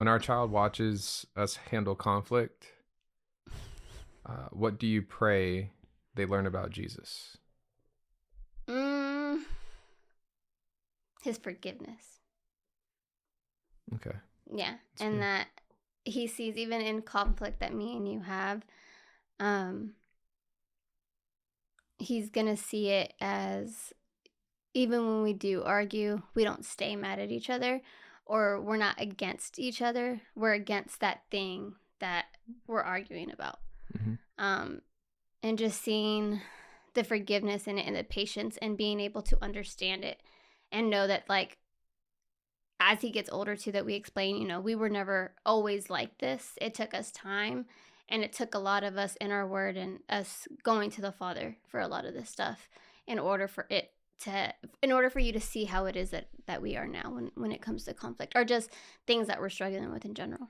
When our child watches us handle conflict, what do you pray they learn about Jesus? Mm, his forgiveness. Okay, Yeah. that's And good. that he sees even in conflict that me and you have, um, he's gonna see it as even when we do argue, we don't stay mad at each other or we're not against each other. We're against that thing that we're arguing about. Hmm. Um, and just seeing the forgiveness in it and the patience and being able to understand it and know that, like, as he gets older too, that we explain, we were never always like this. It took us time and it took a lot of us in our word and us going to the Father for a lot of this stuff in order for it in order for you to see how it is that we are now when it comes to conflict or just things that we're struggling with in general.